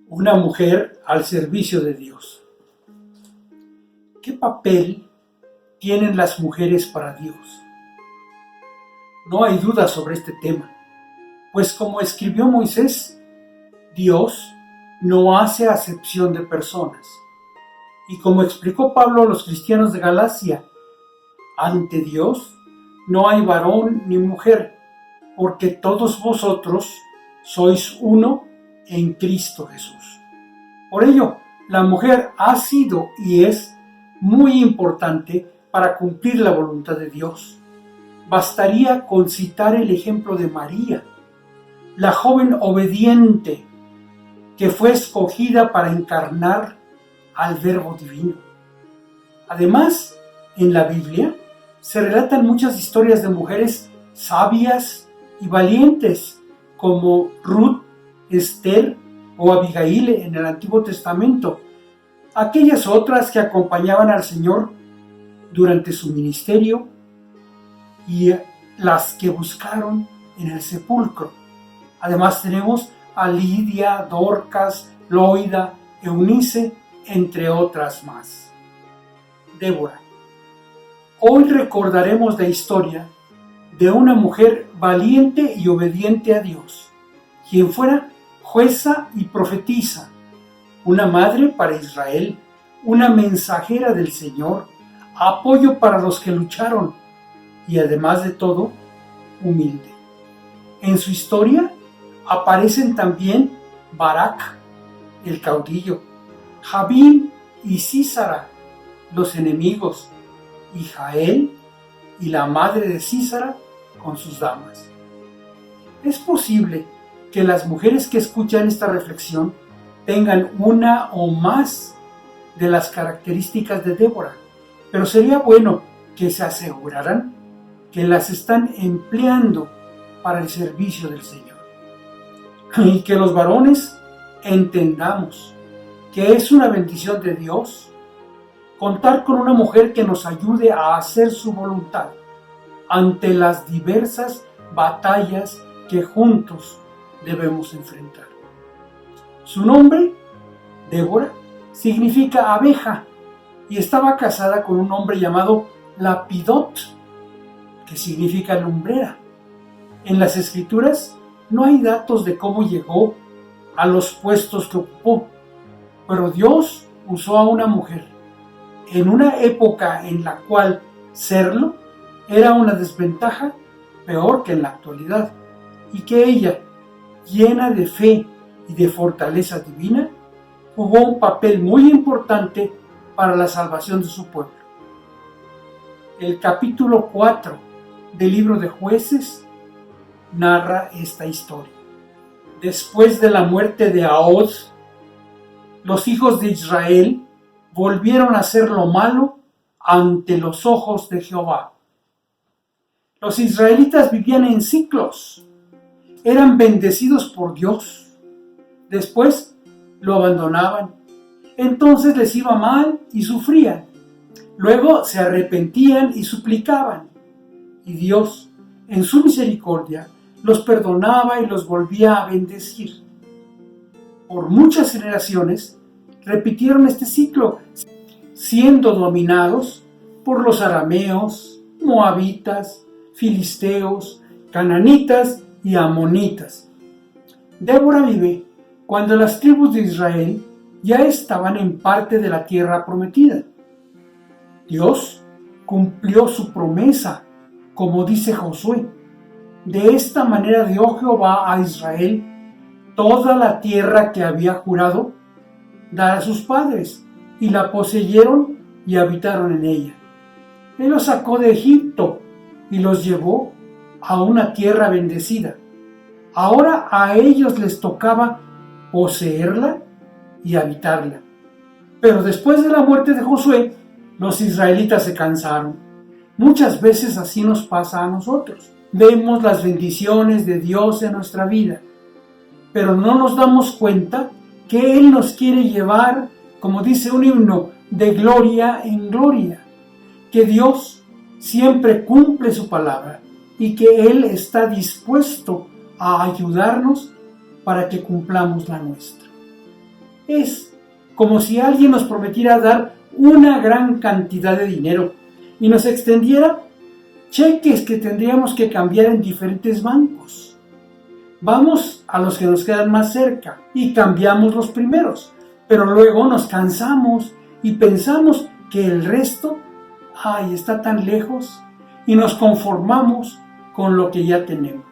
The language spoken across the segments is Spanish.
Una mujer al servicio de Dios. ¿Qué papel tienen las mujeres para Dios? No hay duda sobre este tema, pues como escribió Moisés, Dios no hace acepción de personas. Y como explicó Pablo a los cristianos de Galacia, ante Dios no hay varón ni mujer, porque todos vosotros sois uno en Cristo Jesús. Por ello, la mujer ha sido y es muy importante para cumplir la voluntad de Dios. Bastaría con citar el ejemplo de María, la joven obediente que fue escogida para encarnar al Verbo Divino. Además, en la Biblia se relatan muchas historias de mujeres sabias y valientes, como Ruth, Esther o Abigail en el Antiguo Testamento, aquellas otras que acompañaban al Señor durante su ministerio y las que buscaron en el sepulcro. Además tenemos a Lidia, Dorcas, Loida, Eunice, entre otras más. Débora. Hoy recordaremos la historia de una mujer valiente y obediente a Dios, quien fuera jueza y profetisa, una madre para Israel, una mensajera del Señor, apoyo para los que lucharon y además de todo, humilde. En su historia aparecen también Barak, el caudillo, Jabín y Sísara, los enemigos, y Jael y la madre de Sísara con sus damas. Es posible que las mujeres que escuchan esta reflexión tengan una o más de las características de Débora, pero sería bueno que se aseguraran que las están empleando para el servicio del Señor. Y que los varones entendamos que es una bendición de Dios contar con una mujer que nos ayude a hacer su voluntad ante las diversas batallas que juntos debemos enfrentar. Su nombre, Débora, significa abeja y estaba casada con un hombre llamado Lapidot, que significa lumbrera. En las Escrituras no hay datos de cómo llegó a los puestos que ocupó, pero Dios usó a una mujer en una época en la cual serlo era una desventaja peor que en la actualidad, y que ella, llena de fe y de fortaleza divina, jugó un papel muy importante para la salvación de su pueblo. El capítulo 4 del libro de Jueces narra esta historia. Después de la muerte de Ahod, los hijos de Israel volvieron a hacer lo malo ante los ojos de Jehová. Los israelitas vivían en ciclos, eran bendecidos por Dios, después lo abandonaban, entonces les iba mal y sufrían, luego se arrepentían y suplicaban, y Dios, en su misericordia, los perdonaba y los volvía a bendecir. Por muchas generaciones repitieron este ciclo, siendo dominados por los arameos, moabitas, filisteos, cananitas y amonitas. Débora vive cuando las tribus de Israel ya estaban en parte de la tierra prometida. Dios cumplió su promesa, como dice Josué: de esta manera dio Jehová a Israel toda la tierra que había jurado dar a sus padres, y la poseyeron y habitaron en ella. Él los sacó de Egipto y los llevó a una tierra bendecida. Ahora a ellos les tocaba poseerla y habitarla. Pero después de la muerte de Josué, los israelitas se cansaron. Muchas veces así nos pasa a nosotros. Vemos las bendiciones de Dios en nuestra vida, pero no nos damos cuenta que Él nos quiere llevar, como dice un himno, de gloria en gloria, que Dios siempre cumple su palabra y que Él está dispuesto a ayudarnos para que cumplamos la nuestra. Es como si alguien nos prometiera dar una gran cantidad de dinero y nos extendiera cheques que tendríamos que cambiar en diferentes bancos. Vamos a los que nos quedan más cerca y cambiamos los primeros, pero luego nos cansamos y pensamos que el resto, está tan lejos, y nos conformamos con lo que ya tenemos.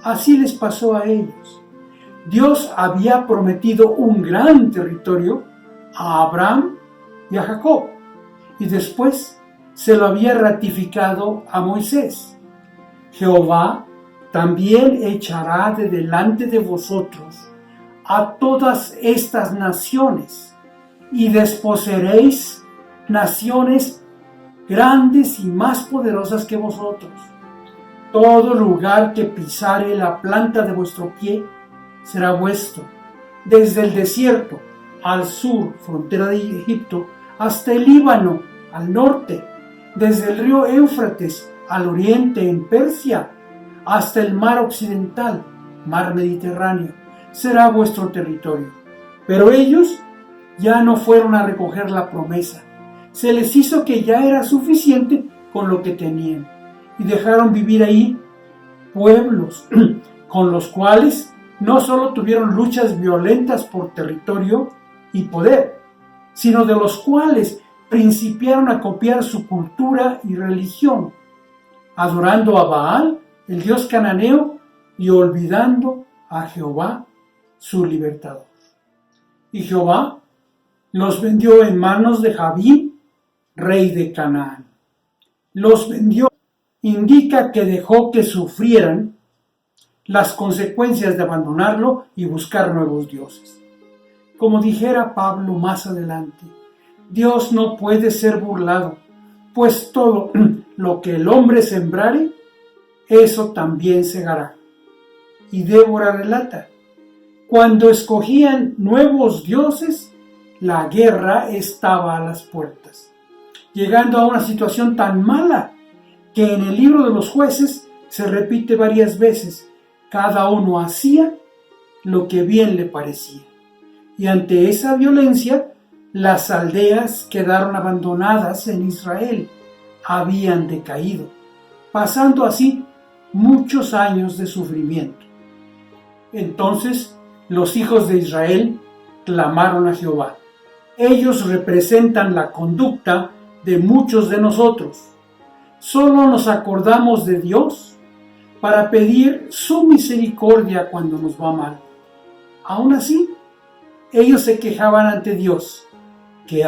Así les pasó a ellos. Dios había prometido un gran territorio a Abraham y a Jacob, y después se lo había ratificado a Moisés. Jehová también echará de delante de vosotros a todas estas naciones, y desposeeréis naciones grandes y más poderosas que vosotros. Todo lugar que pisare la planta de vuestro pie será vuestro, desde el desierto al sur, frontera de Egipto, hasta el Líbano, al norte, desde el río Éufrates al oriente en Persia, hasta el mar occidental, mar Mediterráneo, será vuestro territorio. Pero ellos ya no fueron a recoger la promesa. Se les hizo que ya era suficiente con lo que tenían, y dejaron vivir ahí pueblos con los cuales no solo tuvieron luchas violentas por territorio y poder, sino de los cuales principiaron a copiar su cultura y religión, adorando a Baal, el dios cananeo, y olvidando a Jehová, su libertador. Y Jehová los vendió en manos de Jabín, rey de Canaán. Los vendió, indica que dejó que sufrieran las consecuencias de abandonarlo y buscar nuevos dioses. Como dijera Pablo más adelante, Dios no puede ser burlado, pues todo lo que el hombre sembrare, eso también segará. Y Débora relata, cuando escogían nuevos dioses, la guerra estaba a las puertas, llegando a una situación tan mala que en el libro de los jueces se repite varias veces, cada uno hacía lo que bien le parecía. Y ante esa violencia, las aldeas quedaron abandonadas en Israel, habían decaído, pasando así muchos años de sufrimiento. Entonces los hijos de Israel clamaron a Jehová. Ellos representan la conducta de muchos de nosotros. Solo nos acordamos de Dios para pedir su misericordia cuando nos va mal. Aún así, ellos se quejaban ante Dios que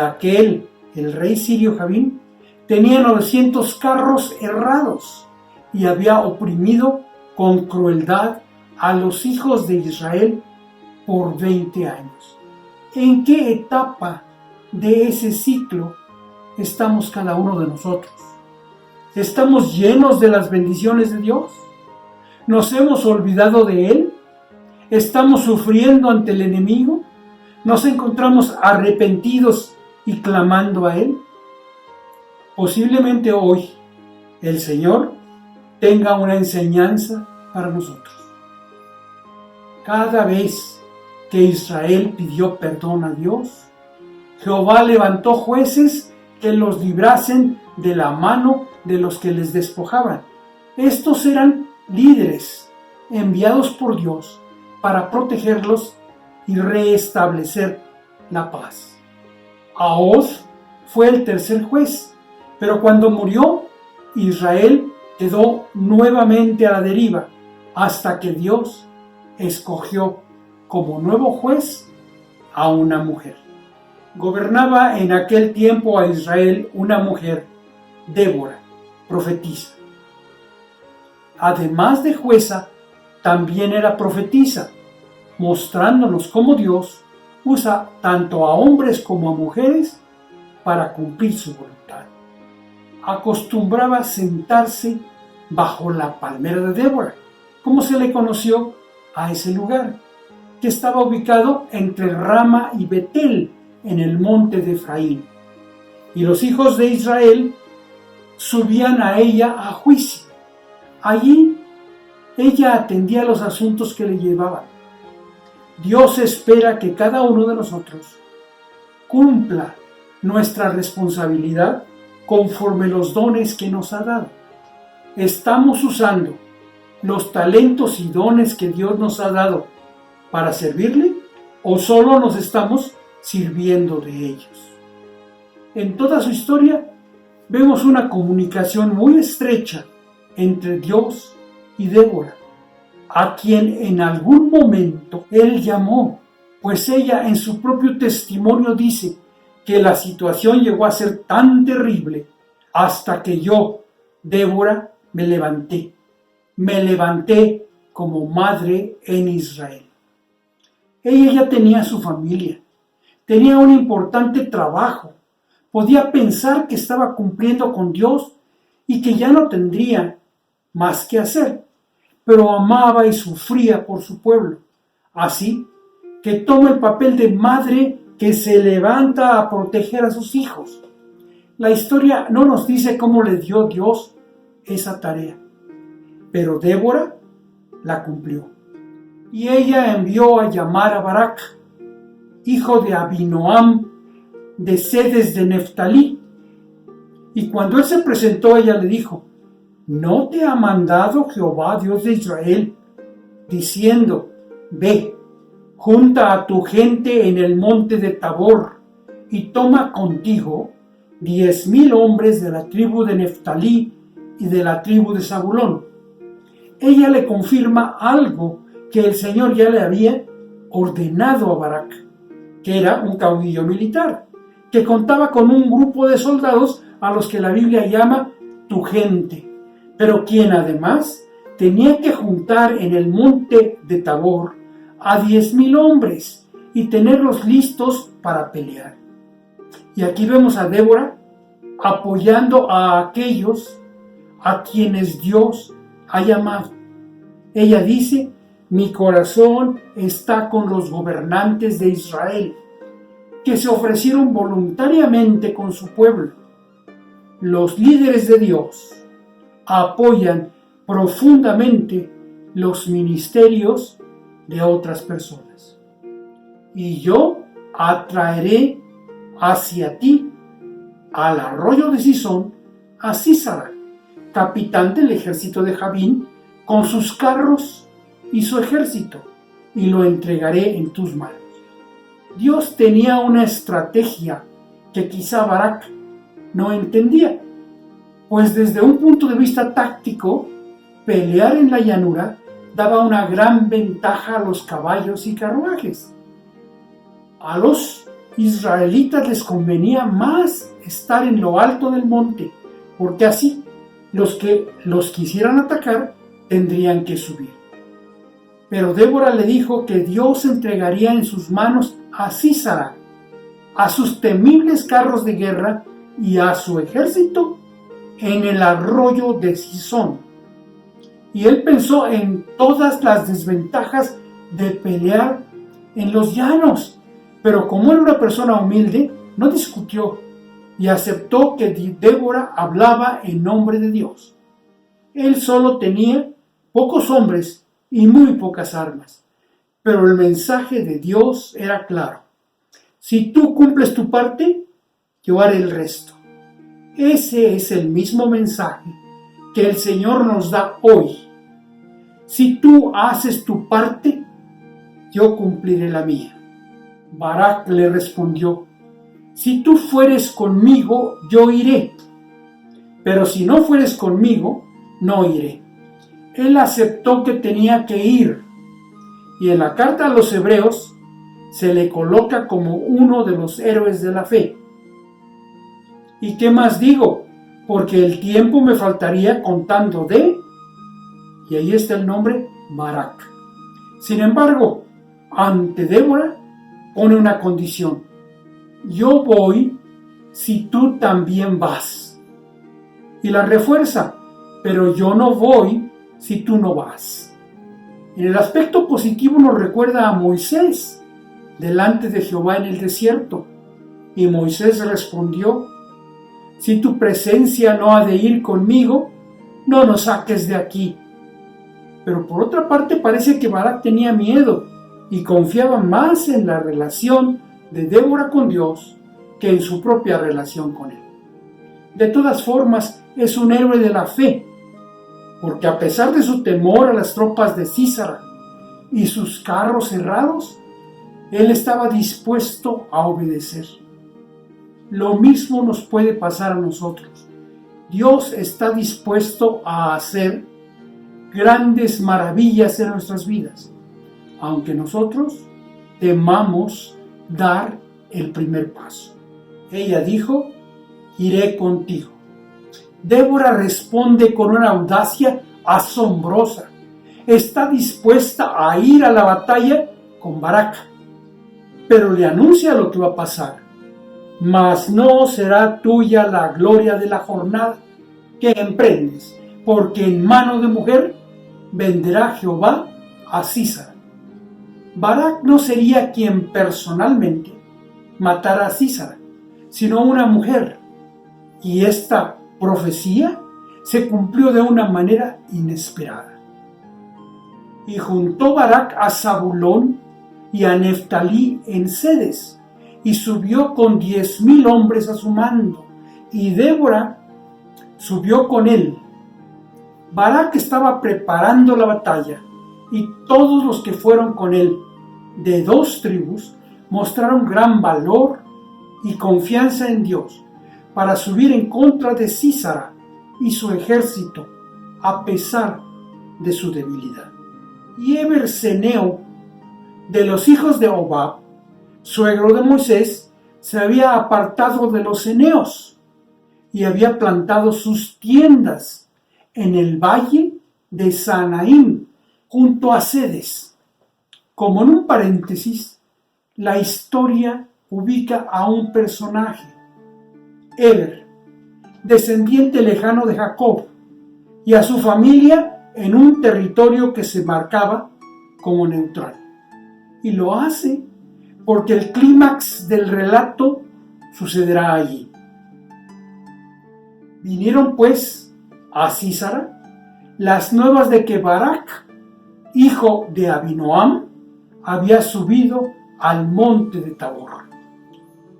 el rey sirio Jabín, tenía 900 carros errados y había oprimido con crueldad a los hijos de Israel por 20 años. ¿En qué etapa de ese ciclo estamos cada uno de nosotros? ¿Estamos llenos de las bendiciones de Dios? ¿Nos hemos olvidado de Él? ¿Estamos sufriendo ante el enemigo? ¿Nos encontramos arrepentidos y clamando a Él? Posiblemente hoy el Señor tenga una enseñanza para nosotros. Cada vez que Israel pidió perdón a Dios, Jehová levantó jueces que los librasen de la mano de los que les despojaban. Estos eran líderes enviados por Dios para protegerlos y restablecer la paz. Ahaz fue el tercer juez, pero cuando murió, Israel quedó nuevamente a la deriva, hasta que Dios escogió como nuevo juez a una mujer. Gobernaba en aquel tiempo a Israel una mujer, Débora, profetisa. Además de jueza, también era profetisa, mostrándonos cómo Dios usa tanto a hombres como a mujeres para cumplir su voluntad. Acostumbraba sentarse bajo la palmera de Débora, como se le conoció a ese lugar, que estaba ubicado entre Rama y Betel, en el monte de Efraín. Y los hijos de Israel subían a ella a juicio. Allí ella atendía los asuntos que le llevaban, Dios espera que cada uno de nosotros cumpla nuestra responsabilidad conforme los dones que nos ha dado. ¿Estamos usando los talentos y dones que Dios nos ha dado para servirle o solo nos estamos sirviendo de ellos? En toda su historia vemos una comunicación muy estrecha entre Dios y Débora, a quien en algún momento Él llamó, pues ella en su propio testimonio dice que la situación llegó a ser tan terrible hasta que yo, Débora, me levanté como madre en Israel. Ella ya tenía su familia, tenía un importante trabajo, podía pensar que estaba cumpliendo con Dios y que ya no tendría más que hacer, pero amaba y sufría por su pueblo. Así que toma el papel de madre que se levanta a proteger a sus hijos. La historia no nos dice cómo le dio Dios esa tarea, pero Débora la cumplió. Y ella envió a llamar a Barak, hijo de Abinoam, de Sedes de Neftalí. Y cuando él se presentó, ella le dijo: ¿no te ha mandado Jehová, Dios de Israel, diciendo: ve, junta a tu gente en el monte de Tabor y toma contigo 10,000 hombres de la tribu de Neftalí y de la tribu de Zabulón? Ella le confirma algo que el Señor ya le había ordenado a Barak, que era un caudillo militar, que contaba con un grupo de soldados a los que la Biblia llama tu gente, pero quien además tenía que juntar en el monte de Tabor a 10,000 hombres y tenerlos listos para pelear. Y aquí vemos a Débora apoyando a aquellos a quienes Dios ha llamado. Ella dice: mi corazón está con los gobernantes de Israel, que se ofrecieron voluntariamente con su pueblo. Los líderes de Dios apoyan profundamente los ministerios de otras personas. Y yo atraeré hacia ti, al arroyo de Sison, a Sísara, capitán del ejército de Jabín, con sus carros y su ejército, y lo entregaré en tus manos. Dios tenía una estrategia que quizá Barak no entendía, pues desde un punto de vista táctico, pelear en la llanura daba una gran ventaja a los caballos y carruajes. A los israelitas les convenía más estar en lo alto del monte, porque así los que los quisieran atacar tendrían que subir. Pero Débora le dijo que Dios entregaría en sus manos a Sísara, a sus temibles carros de guerra y a su ejército en el arroyo de Sison. Y él pensó en todas las desventajas de pelear en los llanos, pero como era una persona humilde, no discutió y aceptó que Débora hablaba en nombre de Dios. Él solo tenía pocos hombres y muy pocas armas, pero el mensaje de Dios era claro: si tú cumples tu parte, yo haré el resto. Ese es el mismo mensaje que el Señor nos da hoy. Si tú haces tu parte, yo cumpliré la mía. Barak le respondió: si tú fueres conmigo, yo iré, pero si no fueres conmigo, no iré. Él aceptó que tenía que ir, y en la carta a los Hebreos se le coloca como uno de los héroes de la fe. ¿Y qué más digo? Porque el tiempo me faltaría contando de... Y ahí está el nombre Barak. Sin embargo, ante Débora pone una condición: yo voy si tú también vas. Y la refuerza: pero yo no voy si tú no vas. En el aspecto positivo nos recuerda a Moisés delante de Jehová en el desierto. Y Moisés respondió: si tu presencia no ha de ir conmigo, no nos saques de aquí. Pero por otra parte parece que Barak tenía miedo, y confiaba más en la relación de Débora con Dios que en su propia relación con él. De todas formas, es un héroe de la fe, porque a pesar de su temor a las tropas de Sísara y sus carros cerrados, él estaba dispuesto a obedecer. Lo mismo nos puede pasar a nosotros. Dios está dispuesto a hacer grandes maravillas en nuestras vidas, aunque nosotros temamos dar el primer paso. Ella dijo: iré contigo. Débora responde con una audacia asombrosa. Está dispuesta a ir a la batalla con Barak, pero le anuncia lo que va a pasar. Mas no será tuya la gloria de la jornada que emprendes, porque en mano de mujer venderá Jehová a Sísara. Barak no sería quien personalmente matara a Sísara, sino una mujer, y esta profecía se cumplió de una manera inesperada. Y juntó Barak a Zabulón y a Neftalí en Cedes, y subió con 10,000 hombres a su mando, y Débora subió con él. Barak estaba preparando la batalla, y todos los que fueron con él de 2 tribus mostraron gran valor y confianza en Dios para subir en contra de Sísara y su ejército, a pesar de su debilidad. Y Eberseneo, de los hijos de Hobab, suegro de Moisés, se había apartado de los eneos y había plantado sus tiendas en el valle de Sanaim, junto a Cedes. Como en un paréntesis, la historia ubica a un personaje, Eber, descendiente lejano de Jacob, y a su familia en un territorio que se marcaba como neutral. Y lo hace porque el clímax del relato sucederá allí. Vinieron pues a Sísara las nuevas de que Barak, hijo de Abinoam, había subido al monte de Tabor.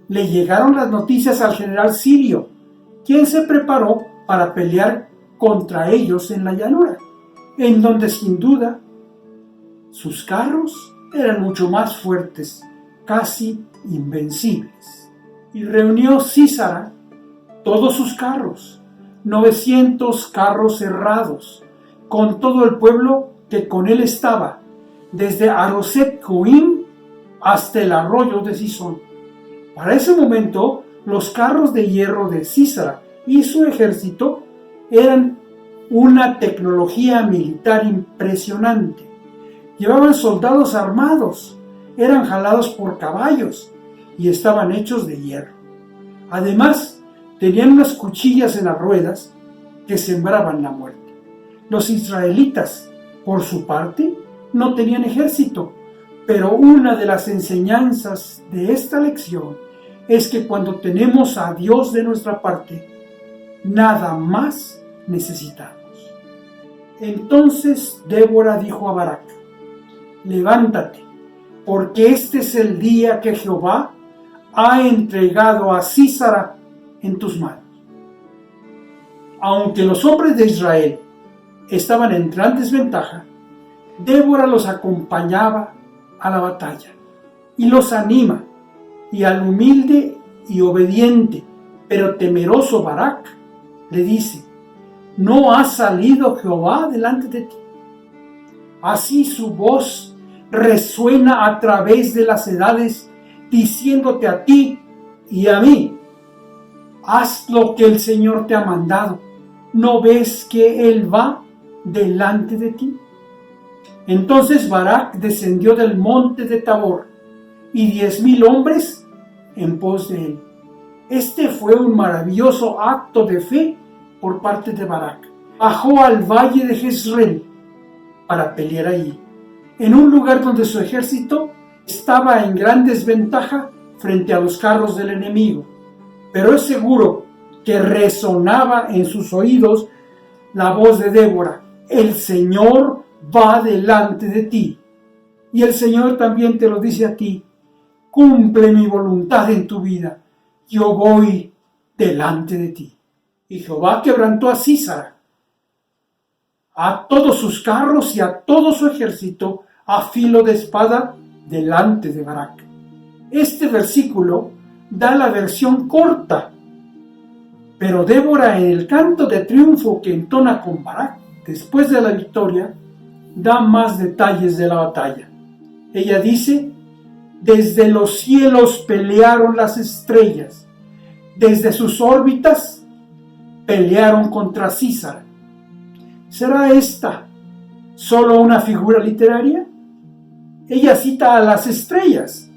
Le llegaron las noticias al general sirio, quien se preparó para pelear contra ellos en la llanura, en donde sin duda sus carros eran mucho más fuertes, casi invencibles. Y reunió Sísara todos sus carros, 900 carros cerrados, con todo el pueblo que con él estaba, desde Aroset Goim hasta el arroyo de Sison. Para ese momento, los carros de hierro de Sísara y su ejército eran una tecnología militar impresionante. Llevaban soldados armados, eran jalados por caballos y estaban hechos de hierro. Además, tenían unas cuchillas en las ruedas que sembraban la muerte. Los israelitas, por su parte, no tenían ejército, pero una de las enseñanzas de esta lección es que cuando tenemos a Dios de nuestra parte, nada más necesitamos. Entonces Débora dijo a Barak: levántate, porque este es el día que Jehová ha entregado a Sísara en tus manos. Aunque los hombres de Israel estaban en gran desventaja, Débora los acompañaba a la batalla y los anima, y al humilde y obediente pero temeroso Barak le dice: ¿no ha salido Jehová delante de ti? Así su voz resuena a través de las edades, diciéndote a ti y a mí: haz lo que el Señor te ha mandado. ¿No ves que Él va delante de ti? Entonces Barak descendió del monte de Tabor, y 10,000 hombres en pos de él. Este fue un maravilloso acto de fe por parte de Barak. Bajó al valle de Jezreel para pelear allí, en un lugar donde su ejército estaba en gran desventaja frente a los carros del enemigo. Pero es seguro que resonaba en sus oídos la voz de Débora: el Señor va delante de ti. Y el Señor también te lo dice a ti: cumple mi voluntad en tu vida, yo voy delante de ti. Y Jehová quebrantó a Sísara, a todos sus carros y a todo su ejército a filo de espada delante de Barak. Este versículo da la versión corta, pero Débora, en el canto de triunfo que entona con Barak después de la victoria, da más detalles de la batalla. Ella dice: desde los cielos pelearon las estrellas, desde sus órbitas pelearon contra Sísara. ¿Será esta solo una figura literaria? Ella cita a las estrellas.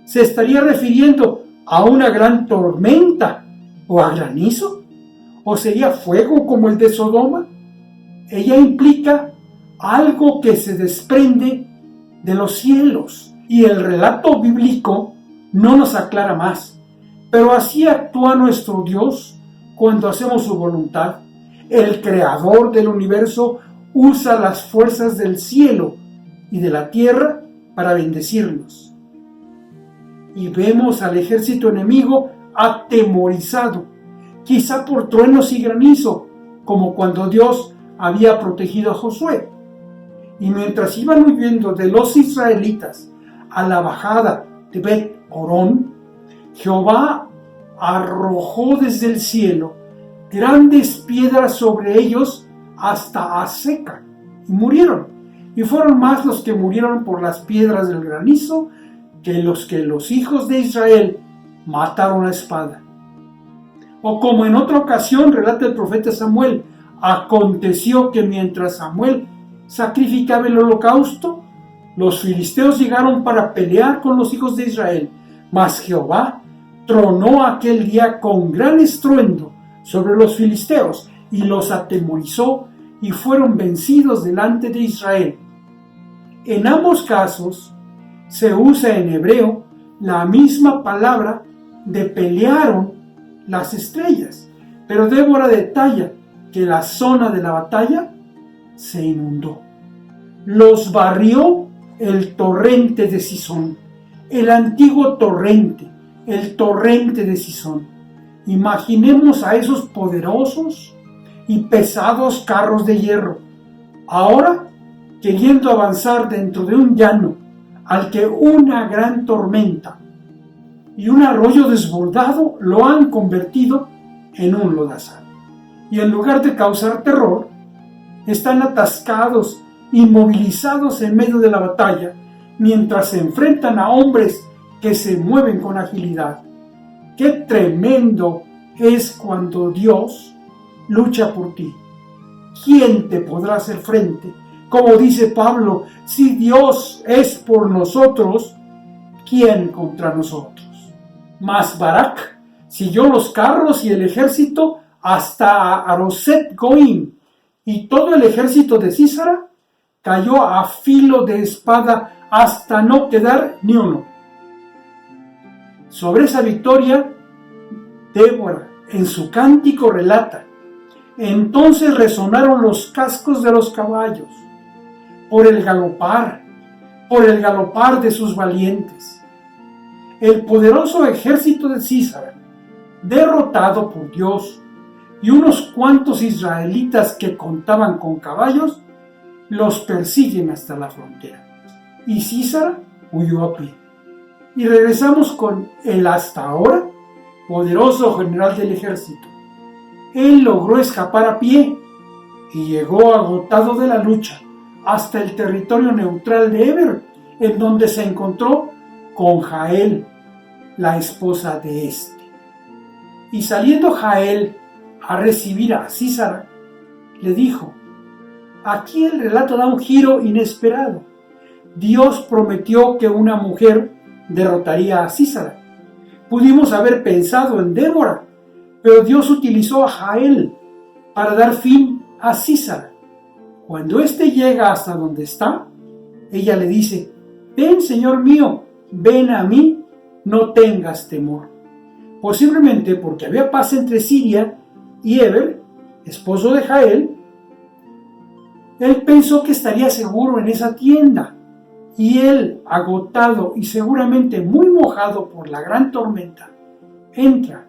¿Se estaría refiriendo a una gran tormenta o a granizo? ¿O sería fuego como el de Sodoma? Ella implica algo que se desprende de los cielos, y el relato bíblico no nos aclara más. Pero así actúa nuestro Dios cuando hacemos su voluntad. El creador del universo usa las fuerzas del cielo y de la tierra para bendecirnos. Y vemos al ejército enemigo atemorizado, quizá por truenos y granizo, como cuando Dios había protegido a Josué. Y mientras iban huyendo de los israelitas a la bajada de Bet-Horón, Jehová arrojó desde el cielo grandes piedras sobre ellos hasta Azeca, y murieron. Y fueron más los que murieron por las piedras del granizo que los hijos de Israel mataron a espada. O como en otra ocasión relata el profeta Samuel: aconteció que mientras Samuel sacrificaba el holocausto, los filisteos llegaron para pelear con los hijos de Israel, mas Jehová tronó aquel día con gran estruendo sobre los filisteos y los atemorizó, y fueron vencidos delante de Israel. En ambos casos se usa en hebreo la misma palabra de pelearon las estrellas, pero Débora detalla que la zona de la batalla se inundó. Los barrió el torrente de Cisón, el antiguo torrente, el torrente de Cisón. Imaginemos a esos poderosos y pesados carros de hierro, ahora queriendo avanzar dentro de un llano al que una gran tormenta y un arroyo desbordado lo han convertido en un lodazal. Y en lugar de causar terror, están atascados, inmovilizados en medio de la batalla, mientras se enfrentan a hombres que se mueven con agilidad. ¡Qué tremendo es cuando Dios lucha por ti! ¿Quién te podrá hacer frente? Como dice Pablo: si Dios es por nosotros, ¿quién contra nosotros? Mas Barak siguió los carros y el ejército hasta Aroset Goim, y todo el ejército de Sísara cayó a filo de espada hasta no quedar ni uno. Sobre esa victoria, Débora en su cántico relata: entonces resonaron los cascos de los caballos por el galopar de sus valientes. El poderoso ejército de Sísara, derrotado por Dios, y unos cuantos israelitas que contaban con caballos, los persiguen hasta la frontera. Y Sísara huyó a pie. Y regresamos con el hasta ahora poderoso general del ejército. Él logró escapar a pie y llegó agotado de la lucha hasta el territorio neutral de Eber, en donde se encontró con Jael, la esposa de este. Y saliendo Jael a recibir a Sísara, le dijo: aquí el relato da un giro inesperado. Dios prometió que una mujer derrotaría a Sísara. Pudimos haber pensado en Débora, pero Dios utilizó a Jael para dar fin a Sísara. Cuando éste llega hasta donde está, ella le dice: ven, Señor mío, ven a mí, no tengas temor. Posiblemente porque había paz entre Siria y Eber, esposo de Jael, él pensó que estaría seguro en esa tienda, Y él, agotado y seguramente muy mojado por la gran tormenta, entra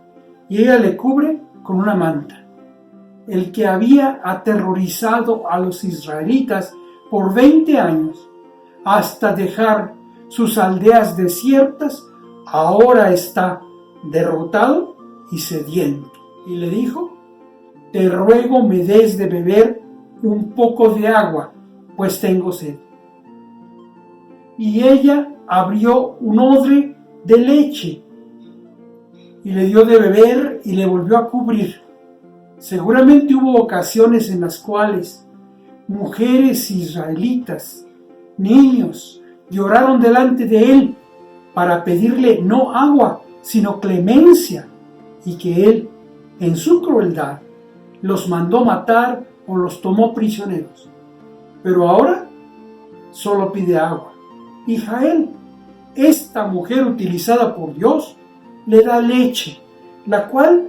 y ella le cubre con una manta. El que había aterrorizado a los israelitas por 20 años hasta dejar sus aldeas desiertas, ahora está derrotado y sediento. Y le dijo: te ruego me des de beber un poco de agua, pues tengo sed. Y ella abrió un odre de leche y le dio de beber y le volvió a cubrir. Seguramente hubo ocasiones en las cuales mujeres israelitas, niños, lloraron delante de él para pedirle no agua, sino clemencia, y que él, en su crueldad, los mandó matar o los tomó prisioneros. Pero ahora solo pide agua. Y Jael, esta mujer utilizada por Dios, le da leche, la cual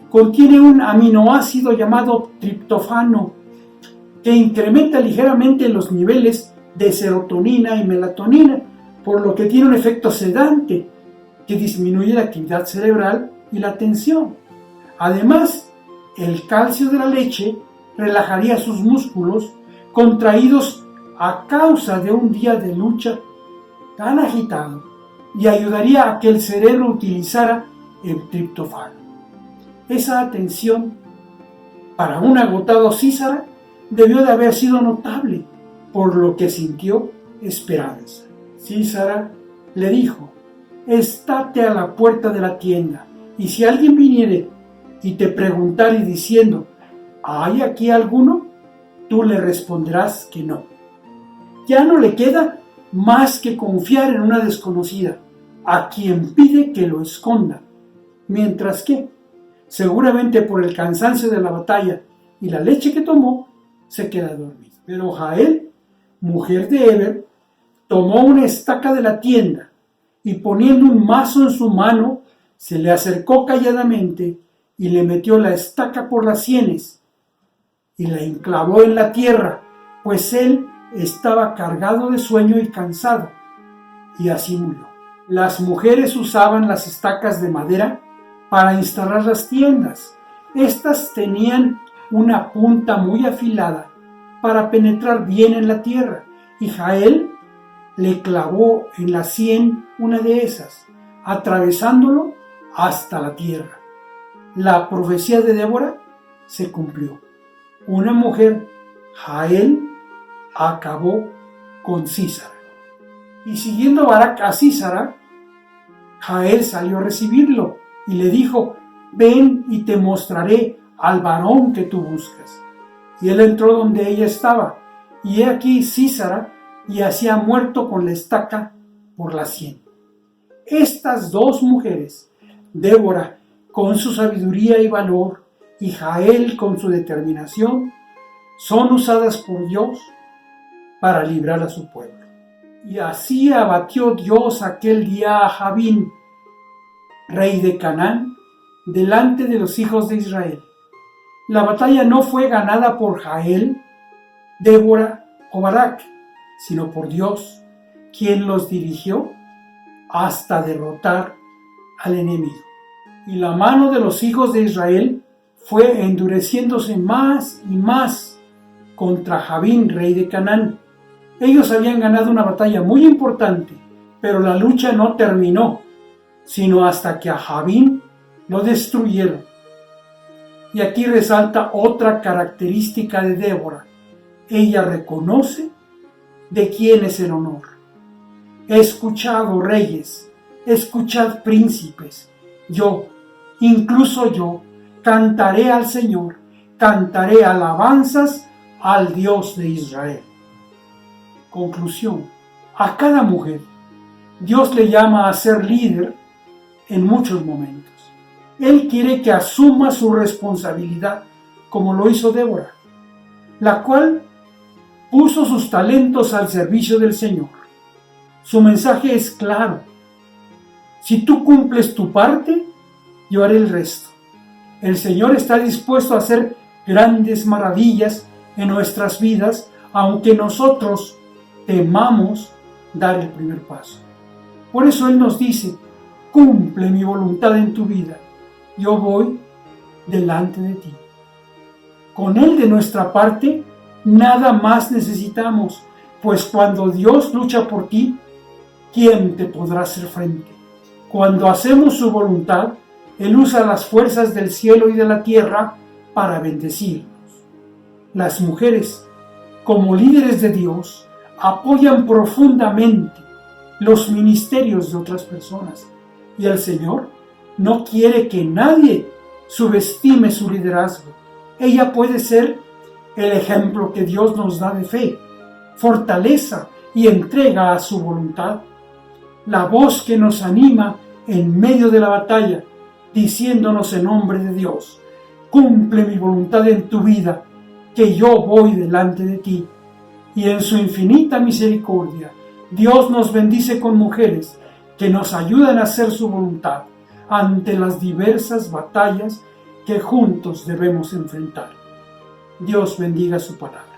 contiene un aminoácido llamado triptófano, que incrementa ligeramente los niveles de serotonina y melatonina, por lo que tiene un efecto sedante que disminuye la actividad cerebral y la tensión. Además, el calcio de la leche relajaría sus músculos contraídos a causa de un día de lucha tan agitado y ayudaría a que el cerebro utilizara el triptófano. Esa atención para un agotado Sísara debió de haber sido notable, por lo que sintió esperanza. Sísara le dijo: estate a la puerta de la tienda, y si alguien viniere y te preguntare diciendo: ¿hay aquí alguno?, tú le responderás que no. Ya no le queda más que confiar en una desconocida, a quien pide que lo esconda, mientras que, seguramente por el cansancio de la batalla y la leche que tomó, se queda dormido. Pero Jael, mujer de Heber, tomó una estaca de la tienda y, poniendo un mazo en su mano, se le acercó calladamente y le metió la estaca por las sienes y la enclavó en la tierra, pues él estaba cargado de sueño y cansado, y así murió. Las mujeres usaban las estacas de madera para instalar las tiendas. Estas tenían una punta muy afilada para penetrar bien en la tierra, y Jael le clavó en la sien una de esas, atravesándolo hasta la tierra. La profecía de Débora se cumplió. Una mujer, Jael, acabó con Sísara. Y siguiendo Barak a Sísara, Jael salió a recibirlo y le dijo: ven y te mostraré al varón que tú buscas. Y él entró donde ella estaba, y he aquí Sísara yacía muerto con la estaca por la sien. Estas dos mujeres, Débora con su sabiduría y valor, y Jael con su determinación, son usadas por Dios para librar a su pueblo. Y así abatió Dios aquel día a Jabín, rey de Canaán, delante de los hijos de Israel. La batalla no fue ganada por Jael, Débora o Barak, sino por Dios, quien los dirigió hasta derrotar al enemigo. Y la mano de los hijos de Israel fue endureciéndose más y más contra Jabín, rey de Canaán. Ellos habían ganado una batalla muy importante, pero la lucha no terminó, sino hasta que a Jabín lo destruyeron. Y aquí resalta otra característica de Débora. Ella reconoce de quién es el honor. Escuchad, reyes, escuchad, príncipes. Yo, incluso yo, cantaré al Señor, cantaré alabanzas al Dios de Israel. Conclusión: a cada mujer Dios le llama a ser líder en muchos momentos. Él quiere que asuma su responsabilidad, como lo hizo Débora, la cual puso sus talentos al servicio del Señor. Su mensaje es claro: si tú cumples tu parte, yo haré el resto. El Señor está dispuesto a hacer grandes maravillas en nuestras vidas, aunque nosotros temamos dar el primer paso. Por eso Él nos dice, cumple mi voluntad en tu vida, yo voy delante de ti. Con Él de nuestra parte, nada más necesitamos, pues cuando Dios lucha por ti, ¿quién te podrá hacer frente? Cuando hacemos su voluntad, Él usa las fuerzas del cielo y de la tierra para bendecirnos. Las mujeres, como líderes de Dios, apoyan profundamente los ministerios de otras personas, y el Señor no quiere que nadie subestime su liderazgo. Ella puede ser el ejemplo que Dios nos da de fe, fortaleza y entrega a su voluntad. La voz que nos anima en medio de la batalla, diciéndonos en nombre de Dios, cumple mi voluntad en tu vida, que yo voy delante de ti. Y en su infinita misericordia, Dios nos bendice con mujeres que nos ayudan a hacer su voluntad ante las diversas batallas que juntos debemos enfrentar. Dios bendiga su palabra.